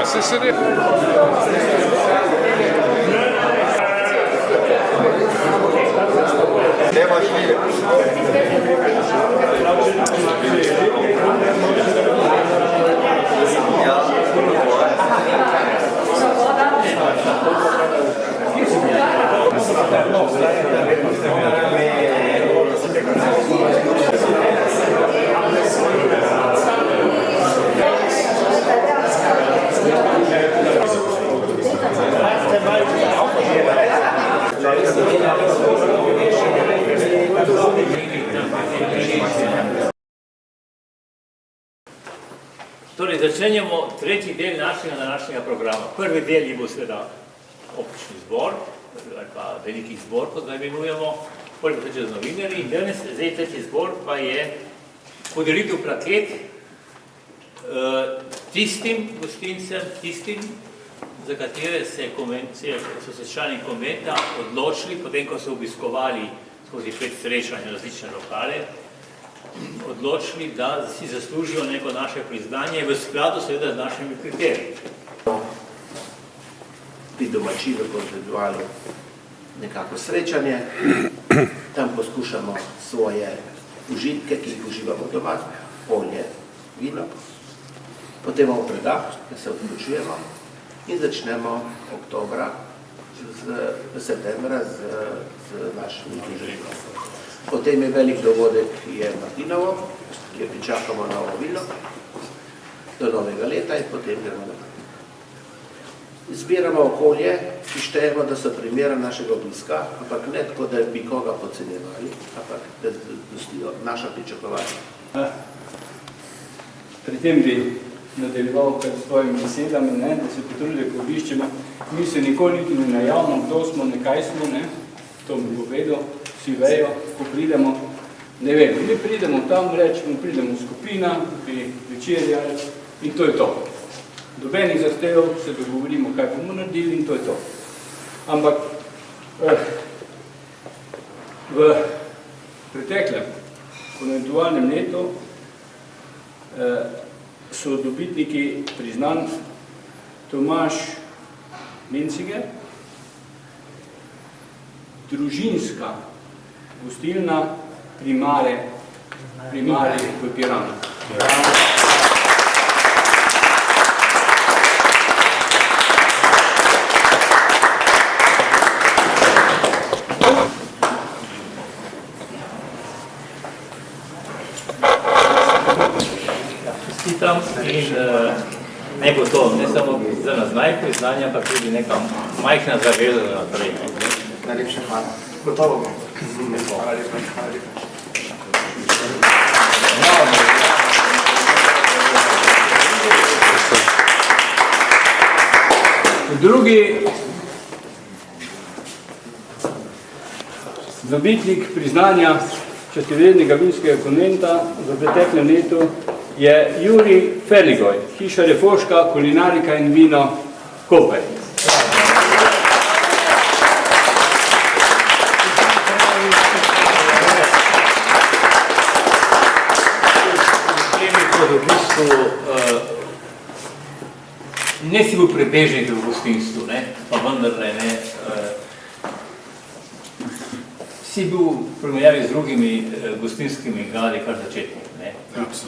se sedi. Torej, začenjamo tretji del našega današnjega programa. Prvi del je bo seveda občni zbor, ali pa veliki zbor, kot ga imenujemo, prvi bo z novinarji in danes, zdaj tretji zbor pa je podelitev plaket tistim gostincem, tistim, za katere so se člani konventa odločili, potem ko so obiskovali skozi 5 srečanja različne lokale, odločili, da si zaslužijo neko naše priznanje v skladu seveda z našimi kriteriji. Pri domačinu kontinualno nekako srečanje, tam poskušamo svoje užitke, ki jih uživamo doma, olje, vino, potem imamo predah, da se odločujemo in začnemo oktobra, septembra z našimi družinami. Potem je velik dogodek, ki je Martinovo, kjer pričakamo novo vilo do novega leta in potem gremo naprej. Izbiramo okolje, ki štejemo, da so primera našega obiska, ampak ne tako, da bi koga podcenjevali, ampak da dostijo naša pričakovanja. Pri tem bi nadaljeval pred svojimi besedami, da se potrudili, ko obiščemo. Mi se nikoli niti ne najavimo, kdo smo, nekaj smo, to mi povedal, vsi vejo, ko pridemo, ne vem, mi pridemo tam, rečemo, pridemo skupina, bi večerja in to je to. Dobenih zahtev se dogovorimo, kaj bomo naredili in to je to. Ampak v preteklem konventualnem letu so dobitniki priznan Tomaž Menciger, družinska gostilna Primare v Piranu. Čestitam in ne bo to, ne samo za nas najpriznanja, ampak tudi neka majhna zaveza za naprej. Najlepša hvala. Gotovo bomo. Hvala lepa. Drugi dobitnik priznanja častivrednega vinskega konventa v preteklem letu je Jurij Ferligoj, hiša Refoška, kulinarika in vino Koper. V bistvu ne si bil prebežnik v gostinstvu, pa vendarle ne. Si bil v primerjavi z drugimi gostinskimi gradi kar začetnik,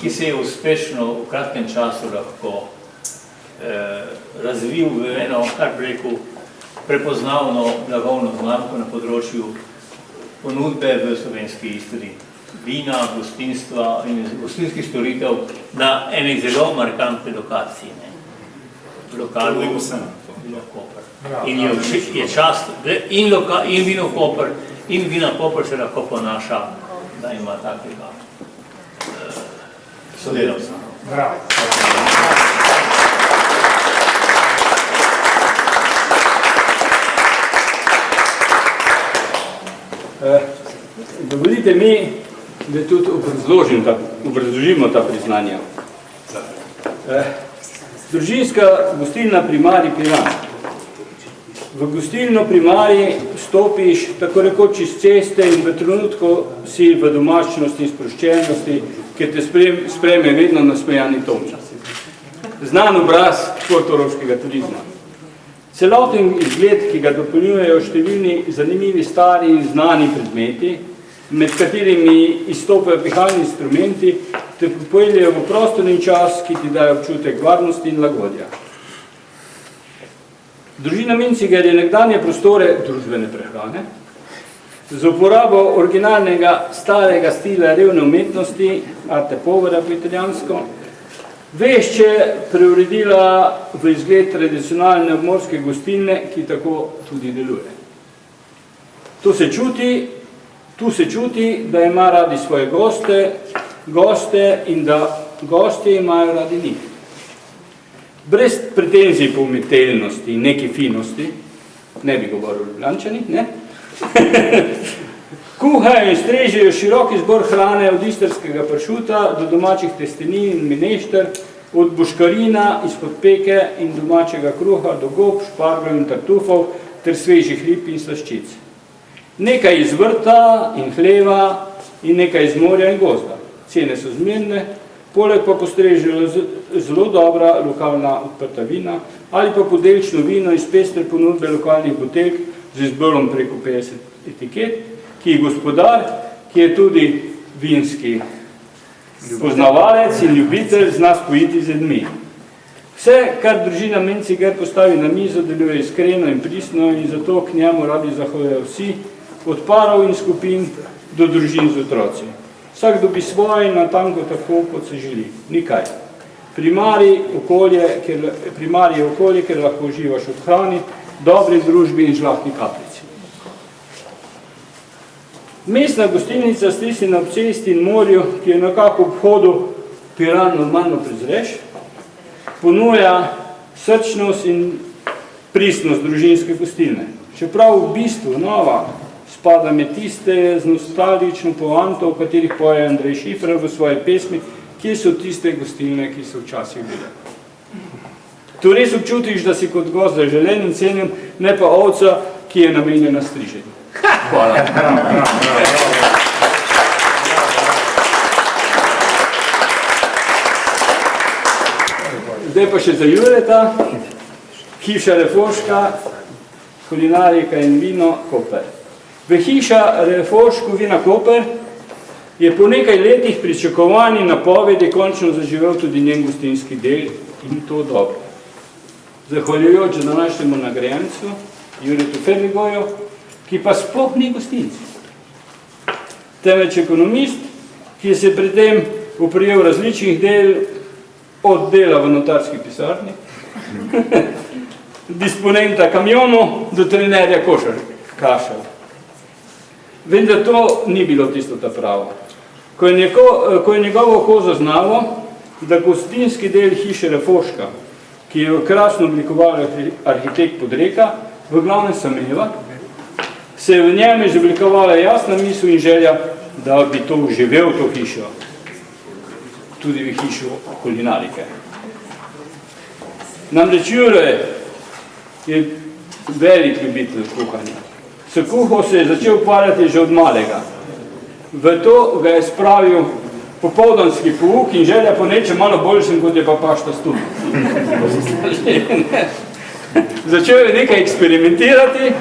ki se je uspešno v kratkem času lahko razvil v eno, kar bi rekel, prepoznavno blagovno znamko na področju ponudbe v slovenski Istri. Vina, gostinstva in gostinskih storitev na eni zelo markantni lokaciji. Lokalu Vino Koper. In je čast, in Vino Koper, in Vina Koper se lahko ponaša, da ima takega sodelavca. Bravo. Dovolite mi, da tudi obrazložimo ta priznanja. Družinska gostilna Primari Piran. V gostilno Primari stopiš tako rekoč iz ceste in v trenutku si v domačnosti in sproščenosti, ki te sprejme vedno nasmejani Tomčas. znan obraz portoroškega turizma. Celoten izgled, ki ga dopolnjujejo številni zanimivi stari in znani predmeti, med katerimi izstopajo pihalni instrumenti, te popeljejo v prostor in čas, ki ti dajo občutek varnosti in lagodja. Družina Menciger je nekdanje prostore družbene prehrane z uporabo originalnega starega stila revne umetnosti, arte povera po italijansko, vešče preuredila v izgled tradicionalne obmorske gostilne, ki tako tudi deluje. Tu se čuti, da ima radi svoje goste in da gostje imajo radi njih. Brez pretenzij po umetelnosti in neki finosti, ne bi govoril Ljubljančani, ne? Kuhajo in strežejo širok izbor hrane od istrskega pršuta do domačih testenin in minešter, od boškarina izpod peke in domačega kruha do gob, šparglov in tartufov ter svežih rib in slaščic. Nekaj iz vrta in hleva in nekaj iz morja in gozda. Cene so zmerne, poleg pa postrežejo zelo dobra lokalna odprta vina ali pa podelčno vino iz pestre ponudbe lokalnih buteljk z izborom preko 50 etiket, ki je gospodar, ki je tudi vinski poznavalec in ljubitelj, zna spojiti z ljudmi. Vse, kar družina Menciger postavi na mizo, deluje iskreno in pristno in zato k njemu radi zahodajo vsi, od parov in skupin do družin z otroci. Vsak dobi svoje in natanko tako, kot se želi. Nikaj. Primarij je okolje, ker lahko uživaš od hrani, dobri družbi in žlahtni kapljici. Mestna gostilnica Stisi na cesti in morju, ki je nekako ob hodu Piran normalno prezreš, ponuja srčnost in pristnost družinske gostilne. Čeprav v bistvu nova spada med tiste z nostalgično poanto, o katerih poje Andrej Šifrer v svoji pesmi, kje so tiste gostilne, ki so včasih bile. Tu res občutiš, da si kot gost zaželen in cenjen, ne pa ovca, ki je namenjena striženju. Hvala. Zdaj pa še za Jureta, hiša Refoška, kulinarika in vino Koper. V hiša Refošku vina Koper je po nekaj letih pričakovanj in napovedi končno zaživel tudi njen gostinski del in to dobro. Zahvaljujoč današnjemu nagrajencu, Juretu Ferligoju, ki pa sploh ni gostinec, temveč ekonomist, ki se pri tem oprijel različnih del, od dela v notarski pisarni, disponenta kamionov do trenerja kašev. Vendar to ni bilo tisto ta pravo. Ko je njegovo oko zaznalo, da gostinski del hiše Refoška, ki je krasno oblikoval arhitekt Podreka, v glavnem Sameva, se je v njem izoblikovala jasna misel in želja, da bi to živel to hišo, tudi v hišo kulinarike. Namreč Jure je velik ljubitelj kuhanja. S kuho se je začel ukvarjati že od malega. V to ga je spravil popoldanski pouk in želja po nečem malo boljšem, kot je pa pašta stun. Začel je nekaj eksperimentirati,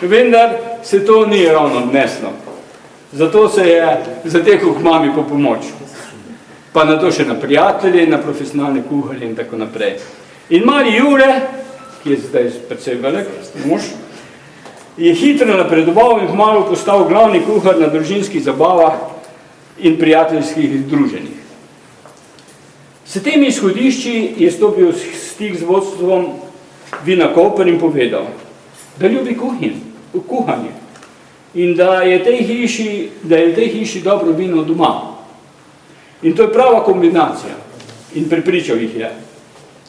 vendar se to ni ravno odneslo. Zato se je zatekel k mami po pomoč. Pa na to še na prijatelje, na profesionalne kuharje in tako naprej. In mali Jure, ki je zdaj precej velik mož, je hitro napredoval in kmalu postal glavni kuhar na družinskih zabavah in prijateljskih druženjih. S temi izhodišči je stopil v stik z vodstvom vina Koper in povedal, da ljubi kuhanje in da je v tej hiši dobro vino doma. In to je prava kombinacija. In prepričal jih je.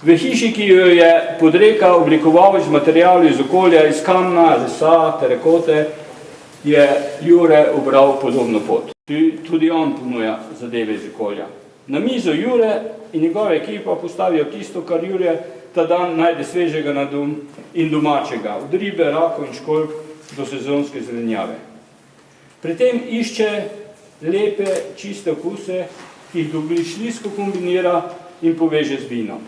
V hiši, ki jo je Podreka oblikoval iz materialov iz okolja, iz kamna, lesa, terekote, je Jure ubral podobno pot. Tudi on ponuja zadeve iz okolja. Na mizo Jure in njegova ekipa postavijo tisto, kar Jure ta dan najde svežega in domačega, od ribe, rakov in školjk do sezonske zelenjave. Pri tem išče lepe, čiste okuse, ki jih doblišljivsko kombinira in poveže z vinom.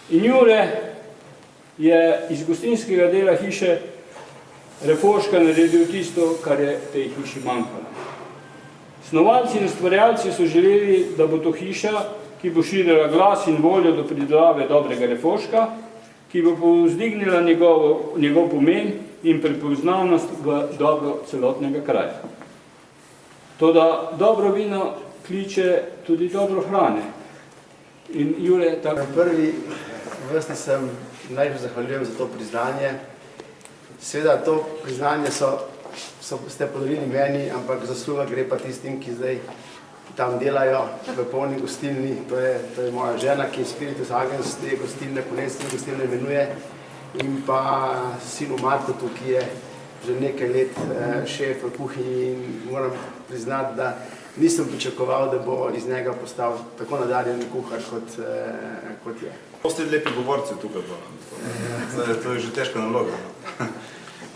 In Jure je iz gostinskega dela hiše Refoška naredil tisto, kar je tej hiši manjkalo. Snovalci in ustvarjalci so želeli, da bo to hiša, ki bo širila glas in voljo do pridelave dobrega refoška, ki bo povzdignila njegov pomen in prepoznavnost v dobro celotnega kraja. Toda dobro vino kliče tudi dobro hrane. In Jure, tako... V prvi vrsti sem najbolj zahvaljujem za to priznanje. Seveda, to priznanje ste podarili meni, ampak zasluga gre pa tistim, ki zdaj tam delajo v polni gostilni. To je moja žena, ki je Spiritus Agens, te gostilne, Polenstvene gostilne imenuje, in pa sinu Markotu, ki je že nekaj let šef v kuhinji, in moram priznati, da nisem pričakoval, da bo iz njega postal tako nadarjen kuhar, kot je. Postoji lepi govorci tukaj, to je že težka naloga.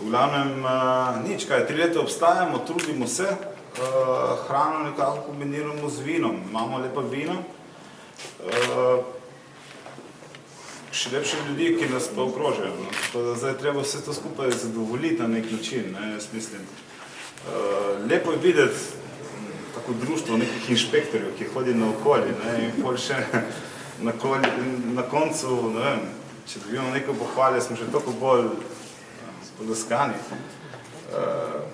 V glavnem, nič kaj, 3 leta obstajamo, trudimo se, hrano nekako kombiniramo z vinom, imamo lepa vina, še lepše ljudi, ki nas pa okrožajo. Zdaj treba vse to skupaj zadovoljiti na nek način, jaz mislim. Lepo je videti tako društvo nekih inšpektorjev, ki hodi na okolje, in pol še na koncu, ne vem, če dobimo nekaj pohvalje, smo še toliko bolj podaskani.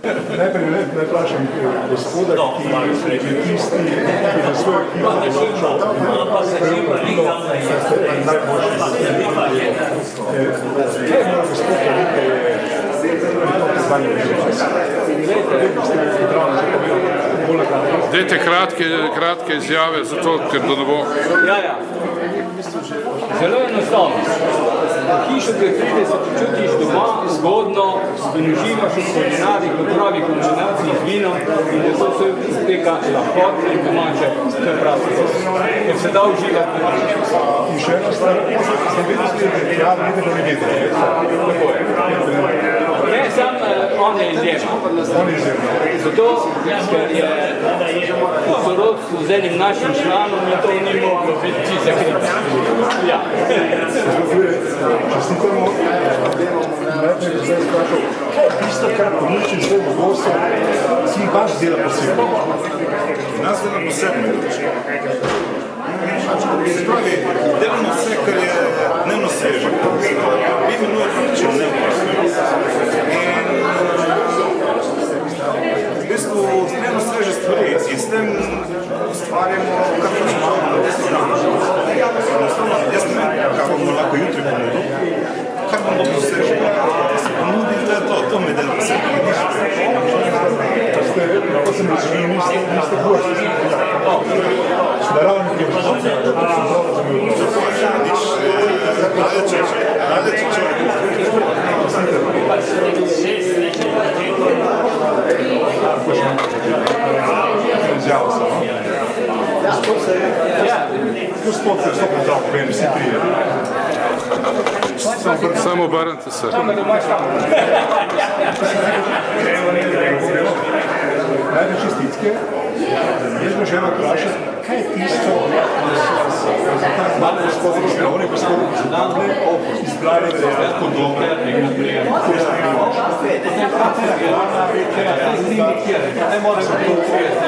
Najprej ne vprašam gospoda, ki je tisti, ki za svojo ekipo odločal prepotilo najboljši. Kaj mora gospod povedati, da je to priznanje Dajte kratke izjave, zato ker to ne bo... Ja. Zelo enostavno. V hišo, ki se počutiš doma, zgodno, in uživaš v kulinarih, v pravi kombinaciji z vinom, in da so vse tega lahkotne in domače, to je pravi. Ker se da uživati v višu. In še ena stvar, sem vedno slišati, ja, vidite, da ne vidite. Tako je. Ne, sam on je izjema. On je izjema. Zato, ker je v sorodstvu z enim našim članom in to ni moglo biti čisto kriti. Ja. Čestitamo, najprej bi zdaj sprašal, kaj je tisto, kar ponudite svojemu gostu, ki vaš dela posebno? Nas dela posebno. Delamo vse, kar je dnevno sveže. Vi imenujete če dnevno sveže. In v bistvu dnevno sveže stvari in s tem ustvarjamo, kar počemo. Jaz ne vem, kaj bomo lahko jutri ponudili, kar bomo lahko sveže. Ponudili to me dela posebno. Lahko sem razumel, niste gosti. Naravno, ki je izjavo sam. Gospod se vstopno zdrav, povem, vsi trije. Samo obrnite se. Najde čestitke, jaz bi želel vprašati, kaj je tisto, malo gospod Roškovni, gospod Zadavne, izbrali, da je tako dobro, kako je stavimo. Ne more se to uvijeti,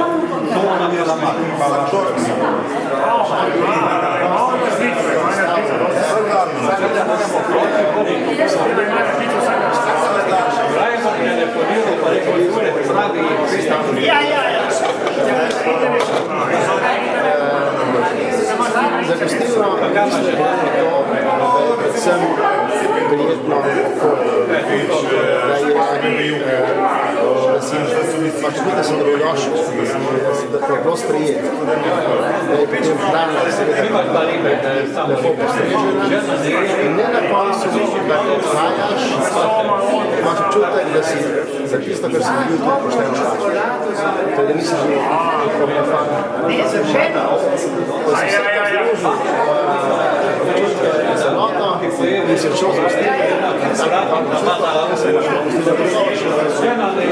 to nam je zamaknil, pa na čorek si. Za gostilno mislim, da je predvsem prijetno okolje, da sem dobrodošel, da je preprost prijet, da je potem hrana lepo postrežena in ne na koncu, da ko odhajaš, imaš občutek, da si za tisto, kar si dobil, tudi pošteno plačal. To je, da nisi že profan. Da si vse zelotno in se šel z gostilne,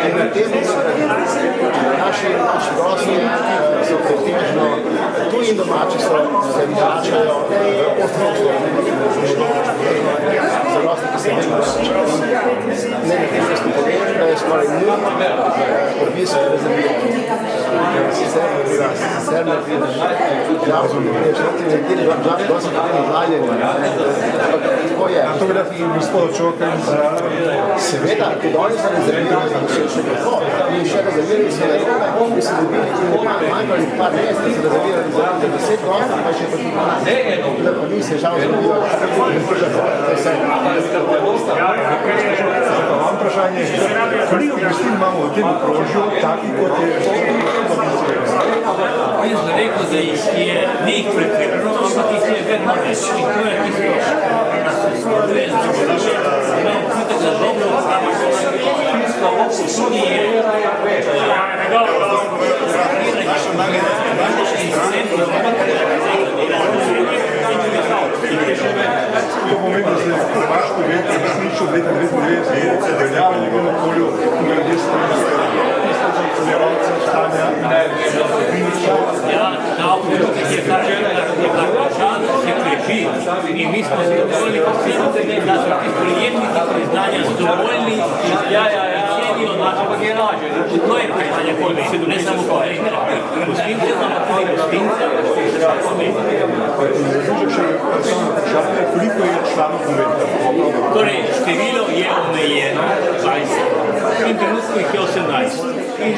in na tem naši gosti so pretežno tuji tuji in domači se vračajo v ostrogstvo. Zarosti, ki se ne nekaj vrstni povem, da je skoraj nul obisk rezerviran. Sicer ne pride javno, nekateri dosti potem izlaljeni. Tako je. To bi da gospod Čoka izrazil. Seveda, tudi oni so rezervirali še kako. In še rezervirali so nekoga, ki so dobili manjkali par mesec, so rezervirali za 10 gostov, pa še pa ni se žal zgodilo. Vam vprašanje, koliko gostin imamo v tem okrožju, taki kot je Jaz bi rekel, da jih je ni pretirano, ampak jih je vedno več. In to je tisto, kar nas skrbuje, da imamo občutek za dobro upravo. Finska tudi je To pomeni, da se je Hrvaško veliko resnično leta 1999 veljavo v njegovem okolju naredil spremljevalce stanja Ja, ta občutek je kar vprašan, se krepi in mi smo zadovoljni, da so ti sprejemniki priznanja zadovoljni in cenijo naše pagelaže. To je priznanje pomeni, ne samo pomeni. Gostince, ampak tudi gostince. Koliko je članov konventa? Torej, število je omejeno 20. In trenutno jih je 18. In